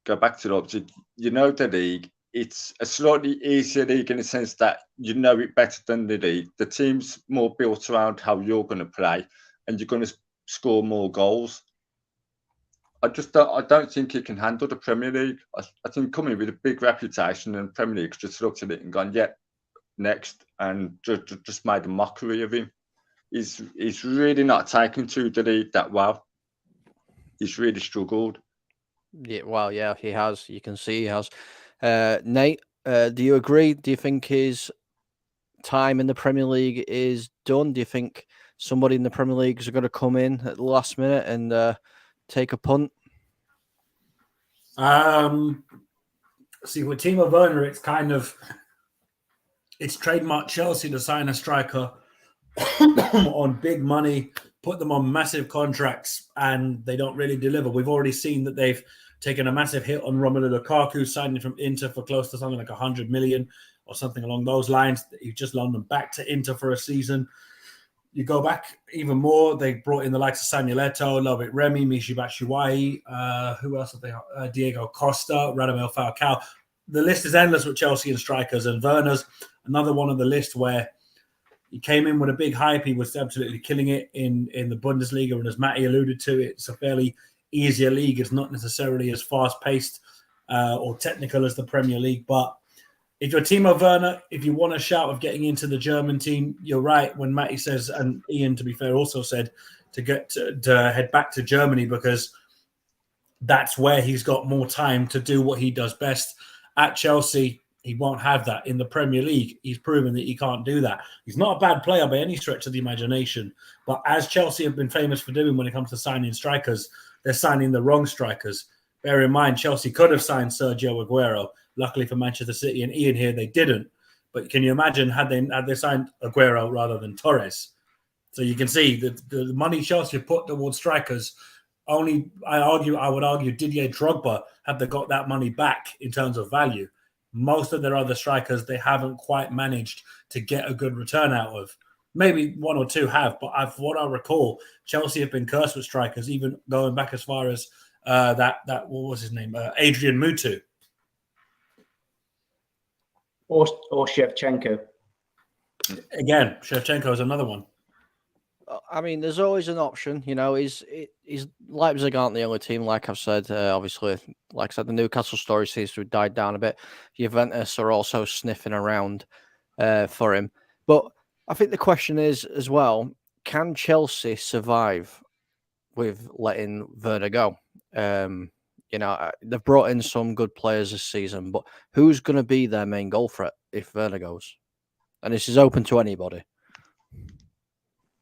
The league. It's a slightly easier league in the sense that you know it better than the league. The team's more built around how you're going to play, and you're going to score more goals. I don't think he can handle the Premier League. I think coming with a big reputation, and Premier League just looked at it and gone, yeah, next, and just made a mockery of him. He's really not taken to the league that well. He's really struggled. Yeah, well, yeah, he has. You can see he has. Nate, do you agree? Do you think his time in the Premier League is done? Do you think somebody in the Premier League is going to come in at the last minute and take a punt? See, with Timo Werner, it's trademark Chelsea to sign a striker on big money, put them on massive contracts, and they don't really deliver. We've already seen that they've taken a massive hit on Romelu Lukaku, signing from Inter for close to something like 100 million or something along those lines. You've just loaned them back to Inter for a season. You go back even more, they brought in the likes of Samuel Eto'o, Lovit Remy, Michy Batshuayi, who else have they got? Diego Costa, Radamel Falcao. The list is endless with Chelsea and strikers, and Werner's another one on the list where he came in with a big hype. He was absolutely killing it in the Bundesliga, and as Matty alluded to, it's a fairly easier league. It's not necessarily as fast-paced or technical as the Premier League, but if you're Timo Werner, if you want a shout of getting into the German team, you're right when Matty says, and Ian, to be fair, also said to head back to Germany, because that's where he's got more time to do what he does best. At Chelsea, he won't have that. In the Premier League, he's proven that he can't do that. He's not a bad player by any stretch of the imagination, but as Chelsea have been famous for doing when it comes to signing strikers, they're signing the wrong strikers. Bear in mind, Chelsea could have signed Sergio Aguero. Luckily for Manchester City and Ian here, they didn't. But can you imagine had they signed Aguero rather than Torres? So you can see that the money Chelsea put towards strikers. I would argue Didier Drogba, had they got that money back in terms of value. Most of their other strikers, they haven't quite managed to get a good return out of. Maybe one or two have, but what I recall, Chelsea have been cursed with strikers, even going back as far as that what was his name? Adrian Mutu. Or Shevchenko. Again, Shevchenko is another one. I mean, there's always an option. You know, is Leipzig aren't the only team. Like I've said, obviously, like I said, the Newcastle story seems to have died down a bit. Juventus are also sniffing around for him. But I think the question is as well, can Chelsea survive with letting Werner go? You know, they've brought in some good players this season, but who's going to be their main goal threat if Werner goes? And this is open to anybody.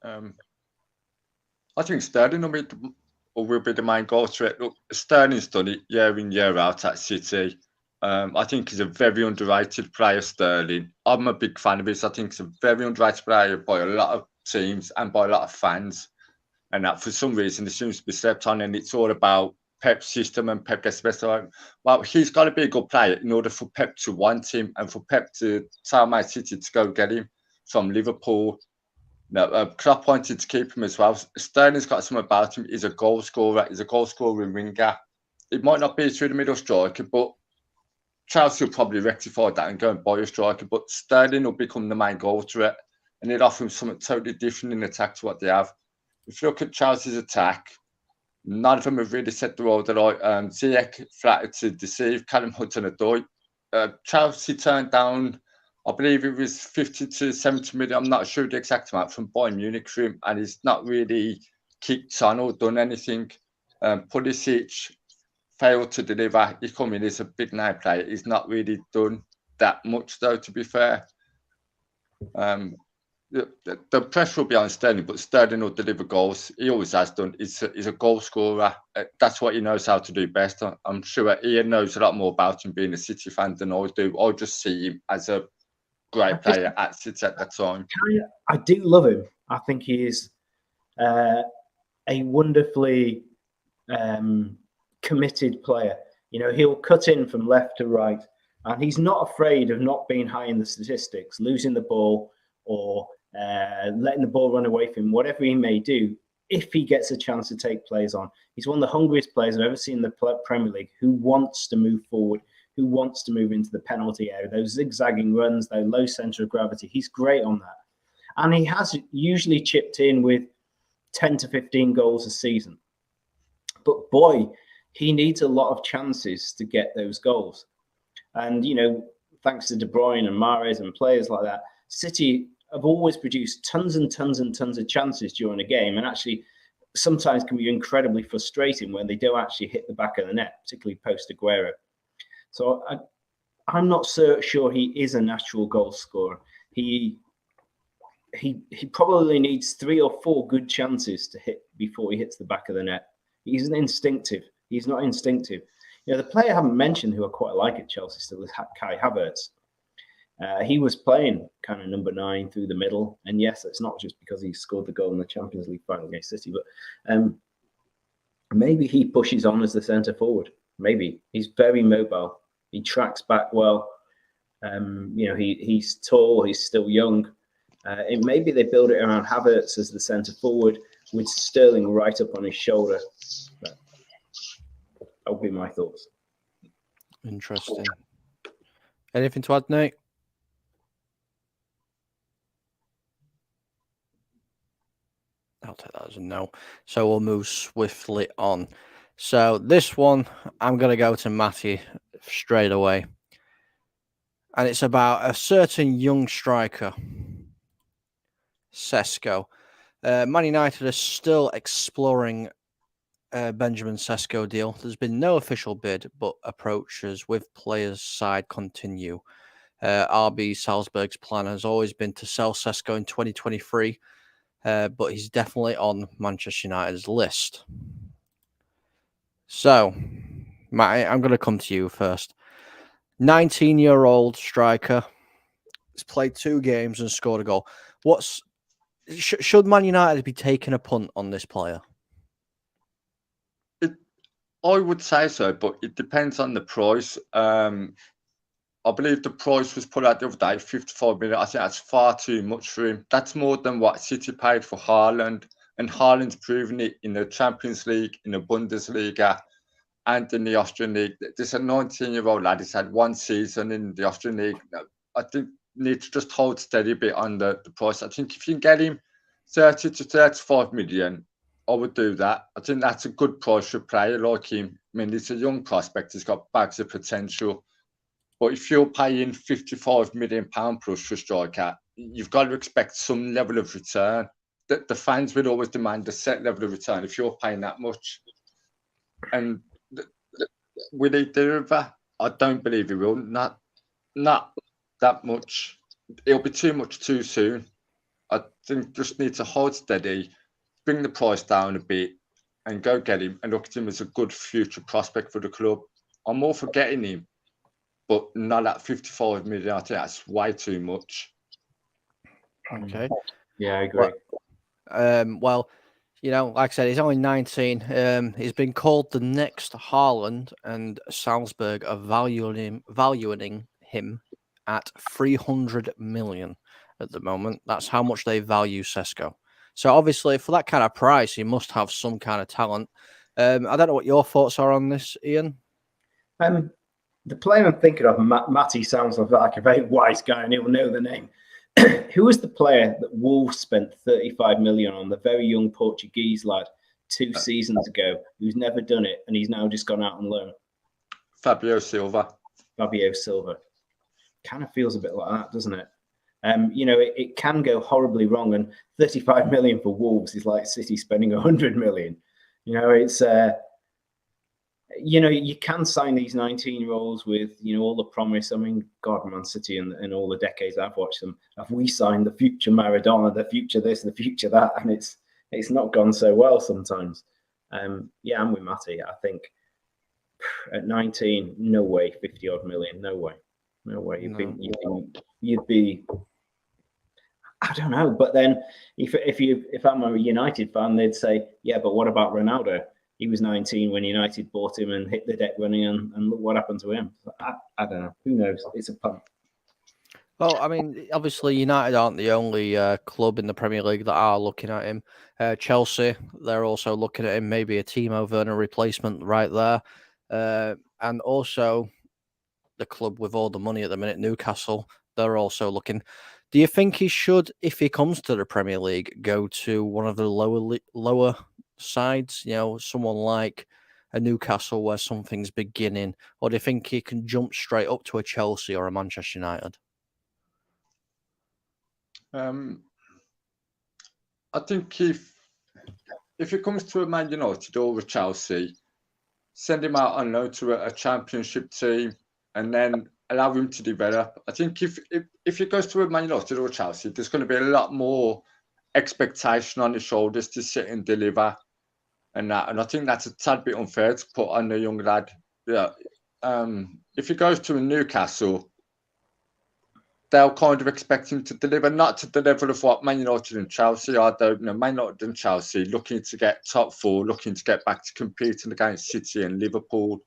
I think Sterling will be the main goal threat. Look, Sterling's done it year in, year out at City. I think he's a very underrated player, Sterling. I'm a big fan of his. I think he's a very underrated player by a lot of teams and by a lot of fans. And that for some reason, it seems to be slept on, and it's all about Pep's system and Pep gets the best of him. Well, he's got to be a good player in order for Pep to want him and for Pep to tell Man City to go get him from Liverpool. No, Klopp wanted to keep him as well. Sterling's got something about him. He's a goal scorer. He's a goal scoring winger. It might not be through the middle striker, but Chelsea will probably rectify that and go and buy a striker. But Sterling will become the main goal threat, and it'll offer him something totally different in attack to what they have. If you look at Chelsea's attack, none of them have really set the role that Ziyech flattered to deceive. Callum HudsonOdoi. Chelsea turned down, I believe it was 50 to 70 million. I'm not sure the exact amount from Bayern Munich for him, and he's not really kicked on or done anything. Pulisic failed to deliver. He come in as a big name player. He's not really done that much, though, to be fair. The pressure will be on Sterling, but Sterling will deliver goals. He always has done. He's a goal scorer. That's what he knows how to do best. I'm sure Ian knows a lot more about him being a City fan than I do. I just see him as a great player at City at that time. I do love him. I think he is a wonderfully committed player. You know, he'll cut in from left to right, and he's not afraid of not being high in the statistics, losing the ball or letting the ball run away from him, whatever he may do, if he gets a chance to take players on. He's one of the hungriest players I've ever seen in the Premier League, who wants to move forward, who wants to move into the penalty area, those zigzagging runs, those low centre of gravity. He's great on that. And he has usually chipped in with 10 to 15 goals a season. But boy, he needs a lot of chances to get those goals. And, you know, thanks to De Bruyne and Mahrez and players like that, City have always produced tons and tons and tons of chances during a game, and actually sometimes can be incredibly frustrating when they don't actually hit the back of the net, particularly post Aguero. So I'm not so sure he is a natural goal scorer. He probably needs 3 or 4 good chances to hit before he hits the back of the net. He's instinctive. He's not instinctive. You know, the player I haven't mentioned who I quite like at Chelsea still is Kai Havertz. He was playing kind of number 9 through the middle. And yes, it's not just because he scored the goal in the Champions League final against City, but maybe he pushes on as the centre forward. Maybe. He's very mobile. He tracks back well. You know, he's tall. He's still young. And maybe they build it around Havertz as the centre forward with Sterling right up on his shoulder. That would be my thoughts. Interesting. Anything to add, Nate? I'll take that as a no. So we'll move swiftly on. So this one, I'm going to go to Matty straight away. And it's about a certain young striker, Sesko. Man United are still exploring Benjamin Sesko deal. There's been no official bid, but approaches with players' side continue. RB Salzburg's plan has always been to sell Sesko in 2023. But he's definitely on Manchester United's list. So, Matt, I'm going to come to you first. 19-year-old striker. He's played 2 games and scored a goal. Should Man United be taking a punt on this player? I would say so, but it depends on the price. I believe the price was put out the other day, 55 million. I think that's far too much for him. That's more than what City paid for Haaland. And Haaland's proven it in the Champions League, in the Bundesliga, and in the Austrian League. There's a 19-year-old lad. He's had 1 season in the Austrian League. I think you need to just hold steady a bit on the price. I think if you can get him 30 to 35 million, I would do that. I think that's a good price for a player like him. I mean, he's a young prospect. He's got bags of potential. But if you're paying £55 million plus for a striker, you've got to expect some level of return. The fans will always demand a set level of return if you're paying that much. And will he do that? I don't believe he will. Not that much. It'll be too much too soon. I think just need to hold steady, bring the price down a bit, and go get him and look at him as a good future prospect for the club. I'm all for getting him, but not at 55 million. I think that's way too much. Okay. Yeah, I agree. Well, like I said, he's only 19. He's been called the next Haaland, and Salzburg are valuing him at 300 million at the moment. That's how much they value Sesko. So obviously, for that kind of price, he must have some kind of talent. I don't know what your thoughts are on this, Ian. The player I'm thinking of, Matty, sounds like a very wise guy, and he'll know the name. Who was the player that Wolves spent 35 million on? The very young Portuguese lad 2 seasons ago, who's never done it, and he's now just gone out on loan. Fabio Silva. Kind of feels a bit like that, doesn't it? It can go horribly wrong, and 35 million for Wolves is like City spending 100 million. It's you can sign these 19-year-olds with, all the promise. I mean, God, Man City in all the decades I've watched them, have we signed the future Maradona, the future this, the future that, and it's not gone so well sometimes. I'm with Matty. I think at 19, no way, 50-odd million, no way. You'd be. I don't know, but then if I'm a United fan, they'd say, yeah, but what about Ronaldo? He was 19 when United bought him and hit the deck running, and look what happened to him. I don't know. Who knows? It's a punt. Well, I mean, obviously United aren't the only club in the Premier League that are looking at him. Chelsea, they're also looking at him. Maybe a Timo Werner replacement right there. And also the club with all the money at the minute, Newcastle, they're also looking. Do you think he should, if he comes to the Premier League, go to one of the lower sides, someone like a Newcastle where something's beginning, or do you think he can jump straight up to a Chelsea or a Manchester United? I think if he comes to a Man United or a Chelsea, send him out on loan to a Championship team and then allow him to develop. I think if he goes to a Man United or a Chelsea, there's going to be a lot more expectation on his shoulders to sit and deliver. And I think that's a tad bit unfair to put on a young lad. Yeah. If he goes to a Newcastle, they'll kind of expect him to deliver, not to the level of what Man United and Chelsea are. Man United and Chelsea looking to get top 4, looking to get back to competing against City and Liverpool.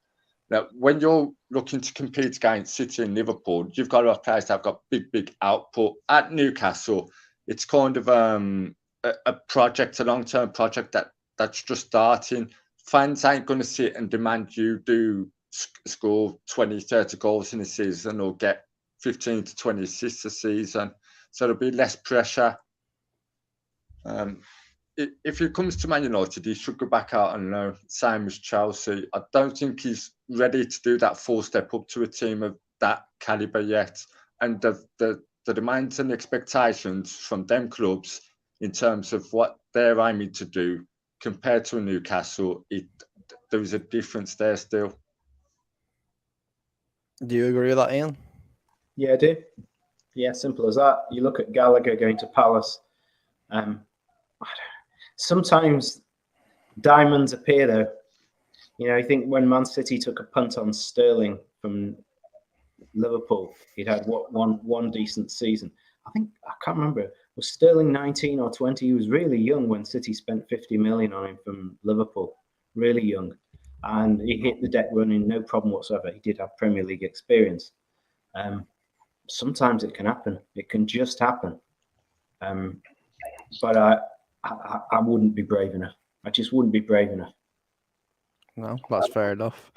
Now, when you're looking to compete against City and Liverpool, you've got to have players that have got big output. At Newcastle, it's kind of a project, a long-term project that's just starting. Fans ain't going to sit and demand you do score 20, 30 goals in a season or get 15 to 20 assists a season. So there'll be less pressure. If he comes to Man United, he should go back out and loan, same as Chelsea. I don't think he's ready to do that full step up to a team of that calibre yet. And the demands and expectations from them clubs in terms of what they're aiming to do compared to a Newcastle, there is a difference there still. Do you agree with that, Ian? Yeah, I do. Yeah, simple as that. You look at Gallagher going to Palace. Sometimes diamonds appear, though. You know, I think when Man City took a punt on Sterling from Liverpool, he'd had one decent season. I can't remember. Was Sterling 19 or 20? He was really young when City spent 50 million on him from Liverpool. Really young. And he hit the deck running, no problem whatsoever. He did have Premier League experience. Sometimes it can happen. It can just happen. But I wouldn't be brave enough. I just wouldn't be brave enough. No, that's fair enough.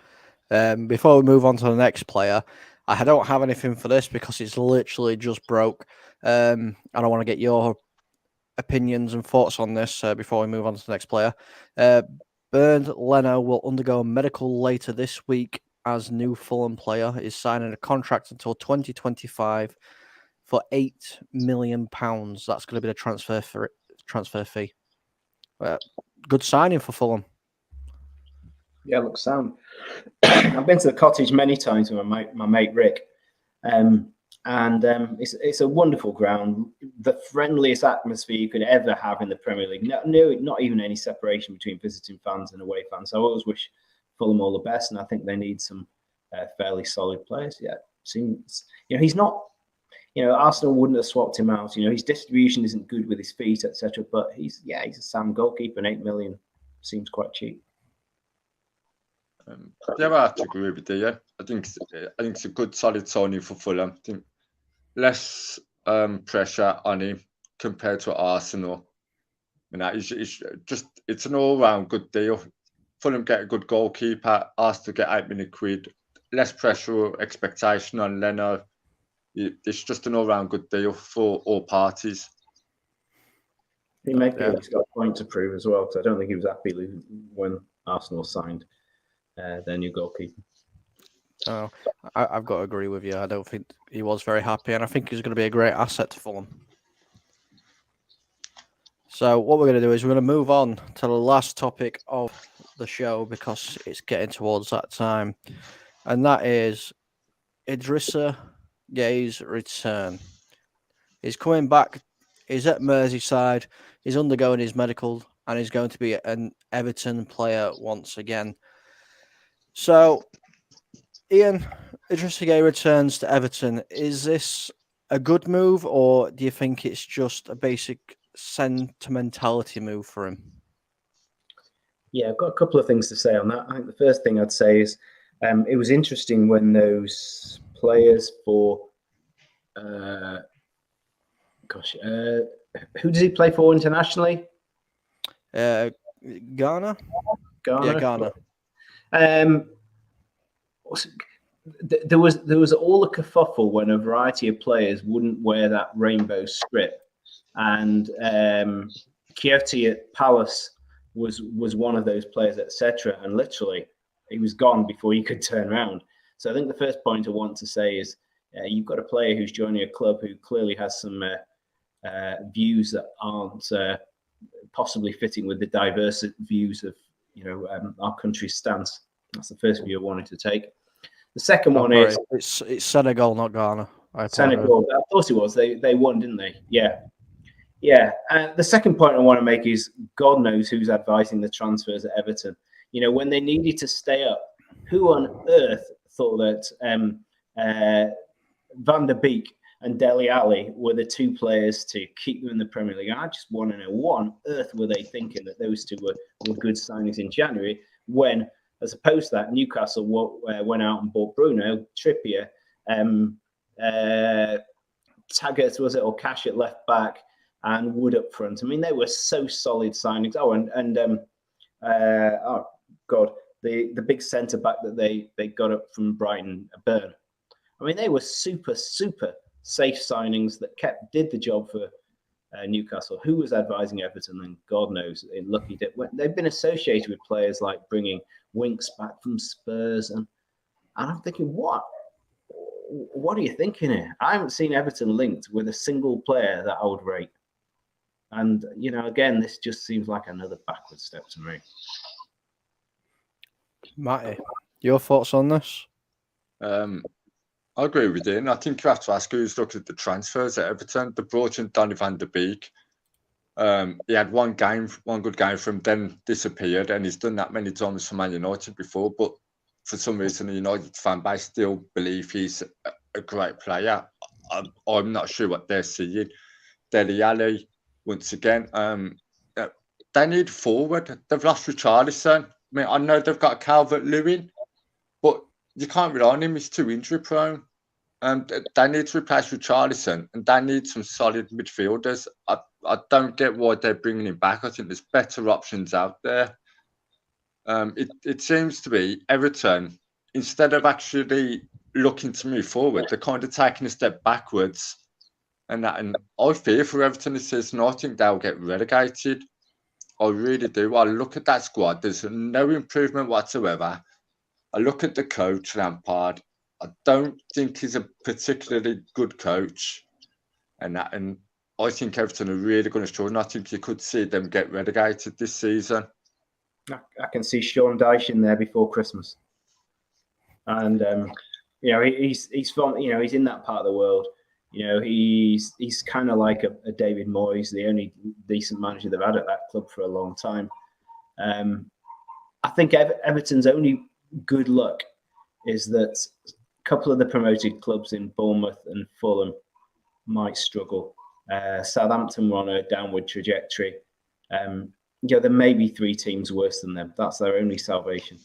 Before we move on to the next player, I don't have anything for this because it's literally just broke. I don't want to get your opinions and thoughts on this before we move on to the next player. Bernd Leno will undergo a medical later this week as new Fulham player is signing a contract until 2025 for £8 million. That's going to be the transfer fee. Good signing for Fulham. Yeah, looks sound. I've been to the cottage many times with my mate Rick, and it's a wonderful ground. The friendliest atmosphere you could ever have in the Premier League. No, not even any separation between visiting fans and away fans. So I always wish Fulham all the best, and I think they need some fairly solid players. Yeah, seems he's not. Arsenal wouldn't have swapped him out. His distribution isn't good with his feet, etc. But he's a sound goalkeeper, and £8 million seems quite cheap. Yeah, I have to agree with you. Yeah, I think it's a good, solid signing for Fulham. I think less pressure on him compared to Arsenal. It's an all-round good deal. Fulham get a good goalkeeper. Arsenal get £8 million. Less pressure or expectation on Leno. It's just an all-round good deal for all parties. He he's got a point to prove as well, because I don't think he was happy when Arsenal signed their new goalkeeper. Oh, I've got to agree with you. I don't think he was very happy, and I think he's going to be a great asset to Fulham. So what we're going to do is we're going to move on to the last topic of the show because it's getting towards that time, and that is Idrissa Gueye's return. He's coming back. He's at Merseyside. He's undergoing his medical, and he's going to be an Everton player once again. So, Ian, Idrissa Gueye returns to Everton. Is this a good move, or do you think it's just a basic sentimentality move for him? Yeah, I've got a couple of things to say on that. I think the first thing I'd say is it was interesting when those players for who does he play for internationally? Ghana? Ghana. Yeah, Ghana. There was all the kerfuffle when a variety of players wouldn't wear that rainbow strip, and Kyoto at Palace was one of those players, etc. And literally, he was gone before you could turn around. So I think the first point I want to say is you've got a player who's joining a club who clearly has some views that aren't possibly fitting with the diverse views of our country's stance. That's the first view I wanted to take. The second one is it's Senegal, not Ghana. Senegal. I thought it was. They won, didn't they? Yeah. The second point I want to make is God knows who's advising the transfers at Everton. When they needed to stay up, who on earth thought that Van der Beek and Dele Alli were the two players to keep them in the Premier League? And I just want to know what on earth were they thinking that those two were good signings in January when, as opposed to that, Newcastle went out and bought Bruno, Trippier, Taggart, was it, or Cash at left back, and Wood up front. I mean, they were so solid signings. Oh, the big centre back that they got up from Brighton, Burn. I mean, they were super, super safe signings that did the job for Newcastle. Who was advising Everton? And God knows, they've been associated with players like bringing Winks back from Spurs, and I'm thinking, what are you thinking here? I haven't seen Everton linked with a single player that I would rate. And again, this just seems like another backward step to me. Matty, your thoughts on this? I agree with you. And I think you have to ask who's looked at the transfers at Everton. They brought in Donny van der Beek. He had one good game from then disappeared, and he's done that many times for Man United before. But for some reason, the United fan base still believe he's a great player. I'm not sure what they're seeing. Dele Alli, once again, they need forward. They've lost Richarlison. I mean, I know they've got Calvert-Lewin, but you can't rely on him. He's too injury prone. They need to replace Richarlison, and they need some solid midfielders. I don't get why they're bringing him back. I think there's better options out there. It seems to be Everton, instead of actually looking to move forward, they're kind of taking a step backwards. And I fear for Everton this season. I think they'll get relegated. I really do. I look at that squad. There's no improvement whatsoever. I look at the coach, Lampard. I don't think he's a particularly good coach. And I think Everton are really going to struggle. And I think you could see them get relegated this season. I can see Sean Dyche in there before Christmas. And, he's from, he's in that part of the world. He's kind of like a David Moyes, the only decent manager they've had at that club for a long time. I think Everton's only good luck is that a couple of the promoted clubs in Bournemouth and Fulham might struggle. Southampton were on a downward trajectory. There may be 3 teams worse than them. That's their only salvation.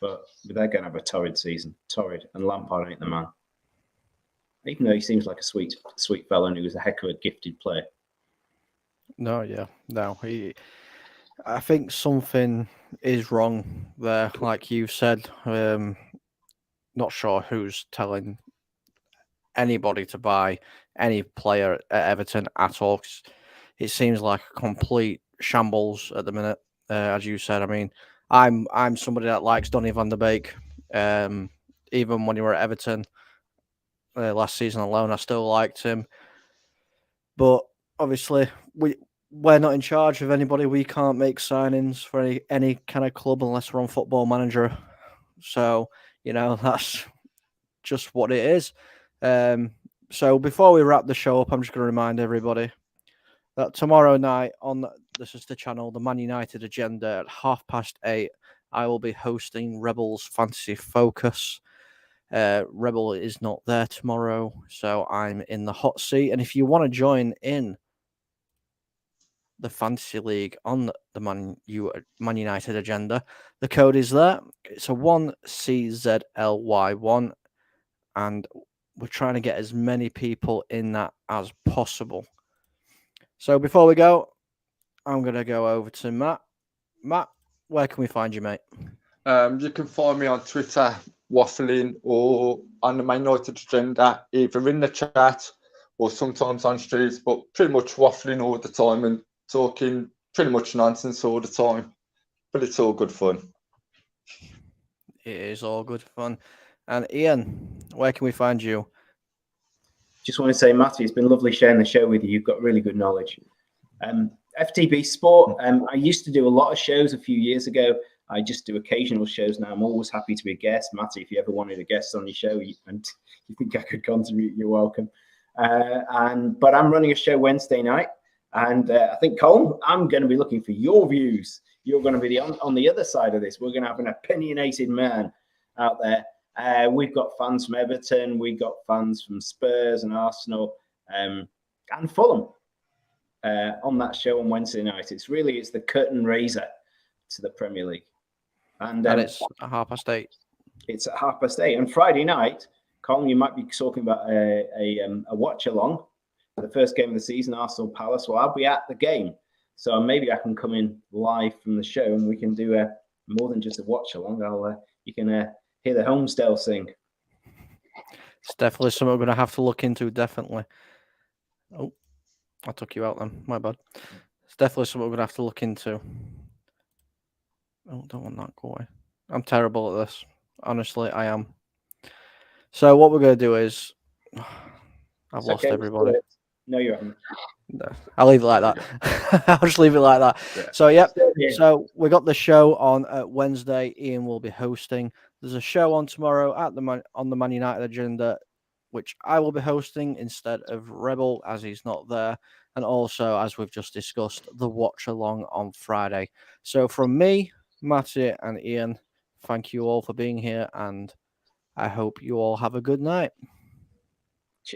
But they're going to have a torrid season. Torrid. And Lampard ain't the man. Even though he seems like a sweet fellow and he was a heck of a gifted player. No. I think something is wrong there, like you said. Not sure who's telling anybody to buy any player at Everton at all. It seems like a complete shambles at the minute. As you said, I mean, I'm somebody that likes Donny van der Beek. Even when he were at Everton last season alone, I still liked him. But obviously, we're not in charge of anybody. We can't make signings for any kind of club unless we're on Football Manager. So, that's just what it is. So before we wrap the show up, I'm just going to remind everybody that tomorrow night on this is the channel, the Man United Agenda at 8:30, I will be hosting Rebels Fantasy Focus. Rebel is not there tomorrow, so I'm in the hot seat. And if you want to join in the Fantasy League on the Man United Agenda, the code is there. It's a 1CZLY1, and we're trying to get as many people in that as possible. So before we go, I'm going to go over to Matt. Matt, where can we find you, mate? You can find me on Twitter, waffling, or on the Man United Agenda, either in the chat or sometimes on streets, but pretty much waffling all the time and talking pretty much nonsense all the time. But it's all good fun. It is all good fun. And Ian, where can we find you? Just want to say, Matty, it's been lovely sharing the show with you. You've got really good knowledge. FTB Sport, I used to do a lot of shows a few years ago. I just do occasional shows now. I'm always happy to be a guest. Matty, if you ever wanted a guest on your show and you think I could contribute, you're welcome. But I'm running a show Wednesday night. And I think, Colm, I'm going to be looking for your views. You're going to be on the other side of this. We're going to have an opinionated man out there. We've got fans from Everton. We've got fans from Spurs and Arsenal and Fulham on that show on Wednesday night. It's the curtain raiser to the Premier League. And it's at 8:30. It's at 8:30. And Friday night, Colm, you might be talking about a watch along for the first game of the season, Arsenal Palace. Well, I'll be at the game, so maybe I can come in live from the show and we can do more than just a watch along. You can hear the Homesdale sing. It's definitely something we're going to have to look into. Definitely. Oh, I took you out then. My bad. It's definitely something we're going to have to look into. Oh, don't want that. Go away. I'm terrible at this. Honestly, I am. So what we're going to do is... I've lost everybody. No, you haven't. No, I'll leave it like that. I'll just leave it like that. Yeah. So, So we got the show on Wednesday. Ian will be hosting. There's a show on tomorrow on the Man United Agenda which I will be hosting instead of Rebel, as he's not there. And also, as we've just discussed, the watch along on Friday. So from me, Matty and Ian, thank you all for being here, and I hope you all have a good night.